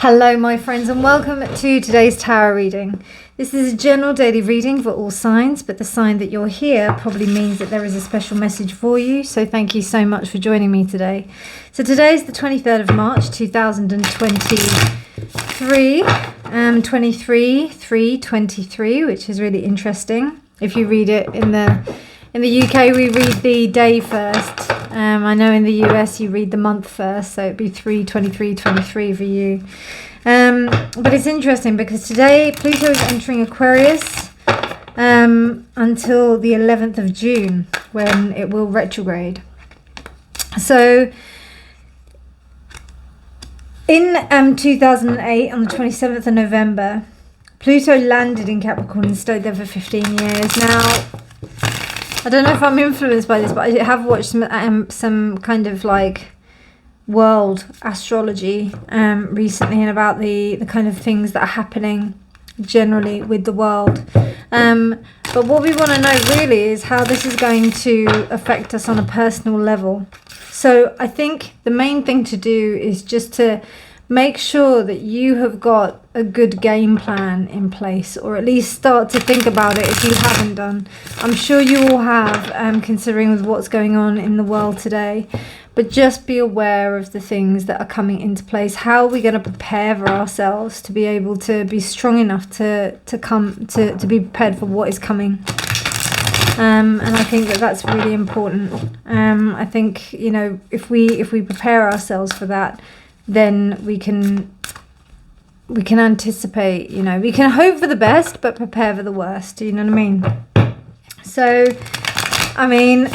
Hello my friends and welcome to today's tarot reading. This is a general daily reading for all signs, but the sign that you're here probably means that there is a special message for you, so thank you so much for joining me today. So today is the 23rd of March 2023, 23/3/23, which is really interesting. If you read it in the UK, we read the day first. I know in the US you read the month first, so it'd be 3/23/23 for you. But it's interesting because today Pluto is entering Aquarius until the 11th of June when it will retrograde. So in 2008, on the 27th of November, Pluto landed in Capricorn and stayed there for 15 years. Now, I don't know if I'm influenced by this, but I have watched some kind of like world astrology recently, and about the kind of things that are happening generally with the world. But what we want to know really is how this is going to affect us on a personal level. So I think the main thing to do is just to make sure that you have got a good game plan in place, or at least start to think about it if you haven't done. I'm sure you all have, considering with what's going on in the world today. But just be aware of the things that are coming into place. How are we going to prepare for ourselves to be able to be strong enough to be prepared for what is coming? And I think that that's really important. I think, you know, if we prepare ourselves for that, then we can anticipate, you know, we can hope for the best, but prepare for the worst. Do you know what I mean? So, I mean,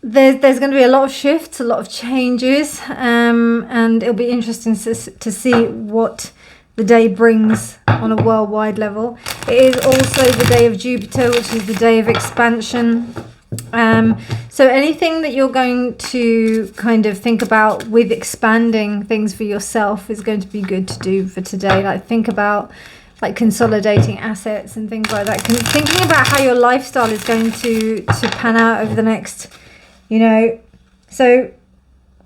there's going to be a lot of shifts, a lot of changes, and it'll be interesting to see what the day brings on a worldwide level. It is also the day of Jupiter, which is the day of expansion. So anything that you're going to kind of think about with expanding things for yourself is going to be good to do for today. Like think about like consolidating assets and things like that. Thinking about how your lifestyle is going to pan out over the next, you know. So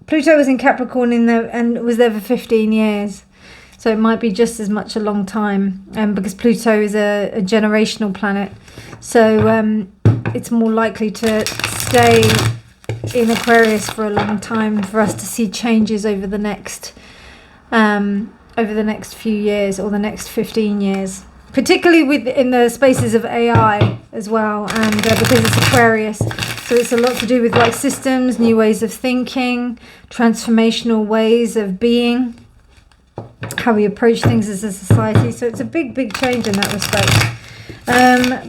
Pluto was in Capricorn and was there for 15 years. So it might be just as much a long time, because Pluto is a generational planet. So it's more likely to stay in Aquarius for a long time for us to see changes over the next few years, or the next 15 years, particularly in the spaces of AI as well, and because it's Aquarius, so it's a lot to do with like systems, new ways of thinking, transformational ways of being, how we approach things as a society. So it's a big change in that respect.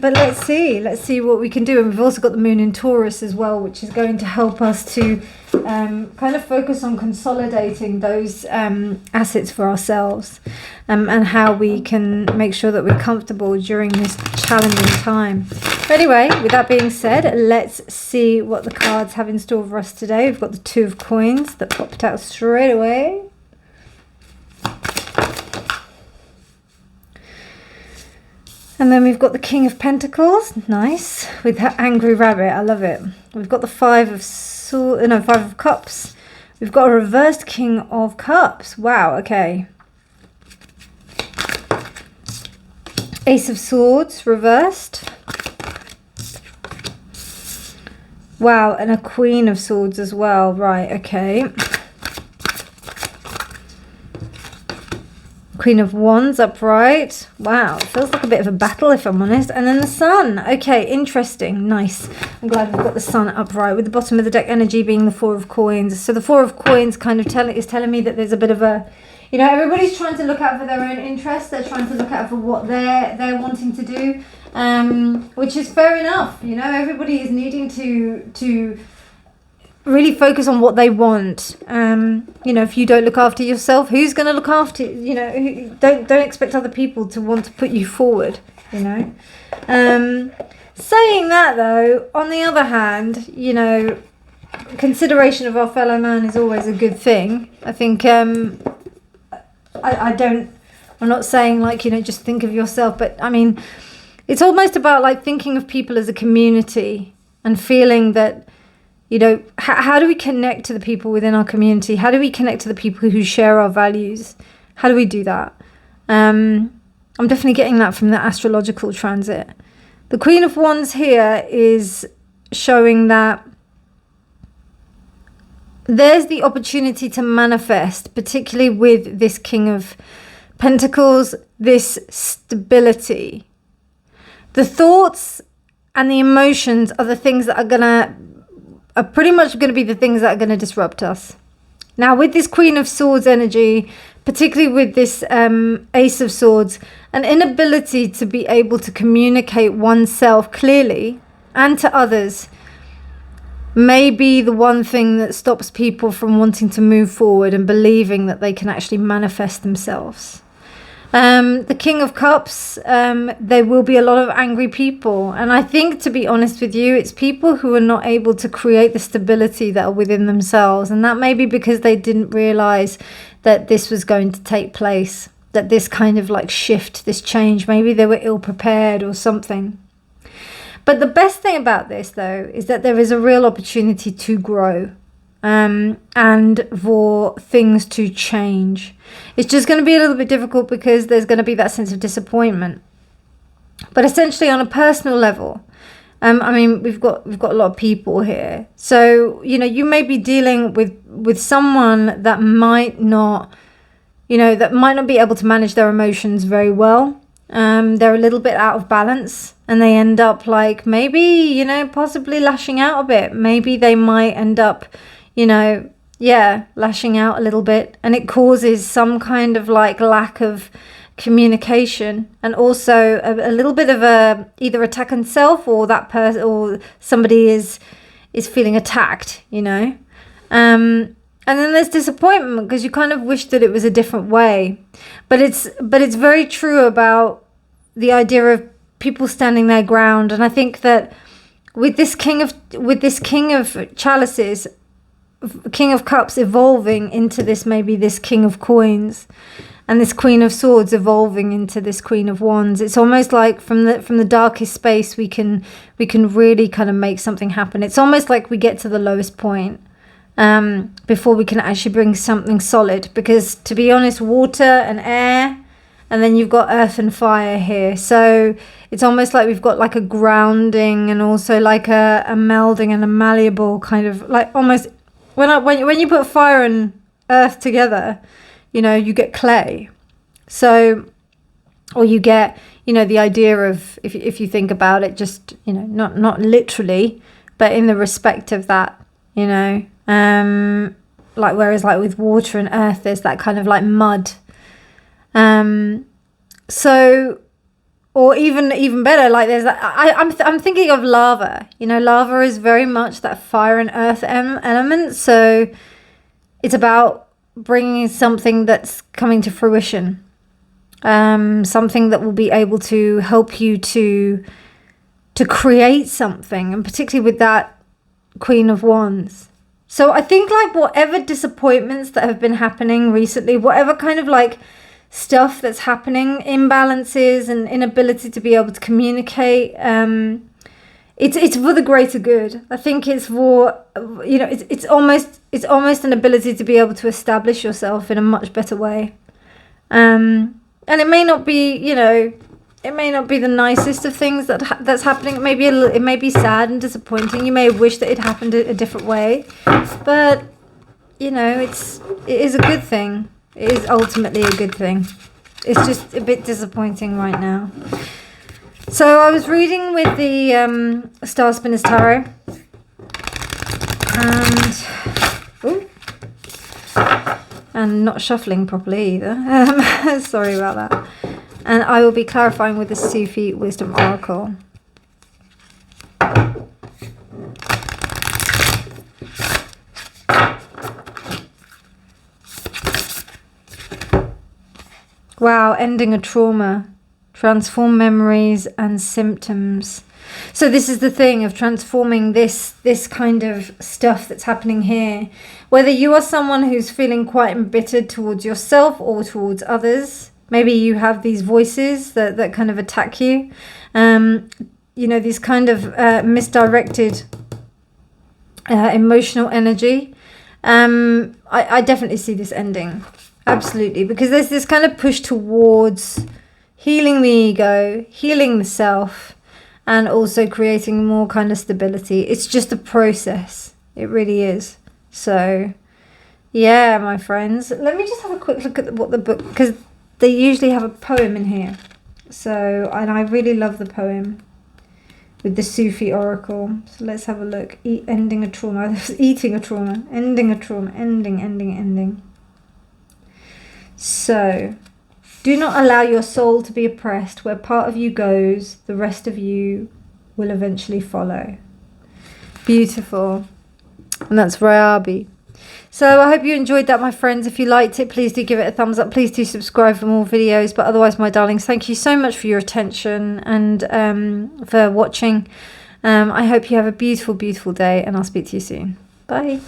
But let's see what we can do. And we've also got the moon in Taurus as well, which is going to help us to kind of focus on consolidating those assets for ourselves, and how we can make sure that we're comfortable during this challenging time. But anyway, with that being said, let's see what the cards have in store for us today. We've got the Two of Coins that popped out straight away. And then we've got the King of Pentacles, nice, with that angry rabbit, I love it. We've got the Five of Cups. We've got a reversed King of Cups, wow, okay. Ace of Swords, reversed. Wow, and a Queen of Swords as well, right, okay. Queen of Wands upright. Wow, it feels like a bit of a battle if I'm honest. And then the Sun. Okay, interesting. Nice. I'm glad we've got the Sun upright, with the bottom of the deck energy being the Four of Coins. So the Four of Coins kind of is telling me that there's a bit of a, you know, everybody's trying to look out for their own interests. They're trying to look out for what they're wanting to do, which is fair enough. You know, everybody is needing to really focus on what they want. You know, if you don't look after yourself, who's going to look after you? You know, don't expect other people to want to put you forward, you know. Saying that though, on the other hand, you know, consideration of our fellow man is always a good thing. I think I'm not saying like, you know, just think of yourself, but I mean, it's almost about like thinking of people as a community and feeling that, you know, how do we connect to the people within our community? How do we connect to the people who share our values? How do we do that? I'm definitely getting that from the astrological transit. The Queen of Wands here is showing that there's the opportunity to manifest, particularly with this King of Pentacles, this stability. The thoughts and the emotions are the things that are pretty much going to be the things that are going to disrupt us. Now, with this Queen of Swords energy, particularly with this Ace of Swords, an inability to be able to communicate oneself clearly and to others may be the one thing that stops people from wanting to move forward and believing that they can actually manifest themselves. The King of Cups, there will be a lot of angry people. And I think, to be honest with you, it's people who are not able to create the stability that are within themselves. And that may be because they didn't realize that this was going to take place, that this kind of like shift, this change, maybe they were ill prepared or something. But the best thing about this, though, is that there is a real opportunity to grow. And for things to change. It's just going to be a little bit difficult because there's going to be that sense of disappointment. But essentially, on a personal level, I mean, we've got a lot of people here. So, you know, you may be dealing with someone that might not, that might not be able to manage their emotions very well. They're a little bit out of balance, and they end up like maybe, possibly lashing out a bit. Maybe they might end up lashing out a little bit, and it causes some kind of like lack of communication, and also a little bit of a either attack on self, or that person or somebody is feeling attacked, and then there's disappointment because you kind of wish that it was a different way. But it's very true about the idea of people standing their ground. And I think that with this King of Chalices, King of Cups evolving into this, maybe this King of Coins, and this Queen of Swords evolving into this Queen of Wands, it's almost like from the darkest space we can really kind of make something happen. It's almost like we get to the lowest point before we can actually bring something solid, because to be honest, water and air, and then you've got earth and fire here, so it's almost like we've got like a grounding and also like a melding and a malleable kind of like almost. When you put fire and earth together, you get clay. So, or you get, the idea of, if you think about it, just, not literally, but in the respect of that, like, whereas like with water and earth, there's that kind of like mud. So, or even better, like there's that, I'm thinking of lava. Lava is very much that fire and earth element. So it's about bringing something that's coming to fruition, something that will be able to help you to create something, and particularly with that Queen of Wands. So I think like whatever disappointments that have been happening recently, whatever kind of like stuff that's happening, imbalances and inability to be able to communicate, it's for the greater good. I think it's for, it's almost an ability to be able to establish yourself in a much better way. And it may not be, it may not be the nicest of things that's happening. It may be sad and disappointing. You may wish that it happened a different way, but it is a good thing. It is ultimately a good thing. It's just a bit disappointing right now. So I was reading with the Star Spinners Tarot, and not shuffling properly either. Sorry about that. And I will be clarifying with the Sufi Wisdom Oracle. Wow, ending a trauma, transform memories and symptoms. So this is the thing of transforming this kind of stuff that's happening here. Whether you are someone who's feeling quite embittered towards yourself or towards others, maybe you have these voices that kind of attack you. These kind of misdirected emotional energy. I definitely see this ending. Absolutely, because there's this kind of push towards healing the ego, healing the self, and also creating more kind of stability. It's just a process. It really is. So, yeah, my friends. Let me just have a quick look at what the book, because they usually have a poem in here. So, and I really love the poem with the Sufi oracle. So let's have a look. Ending a trauma. Eating a trauma. Ending a trauma. Ending. So, do not allow your soul to be oppressed. Where part of you goes, the rest of you will eventually follow. Beautiful. And that's Rayabi. So I hope you enjoyed that, my friends. If you liked it, please do give it a thumbs up. Please do subscribe for more videos. But otherwise, my darlings, thank you so much for your attention and for watching. I hope you have a beautiful, beautiful day, and I'll speak to you soon. Bye.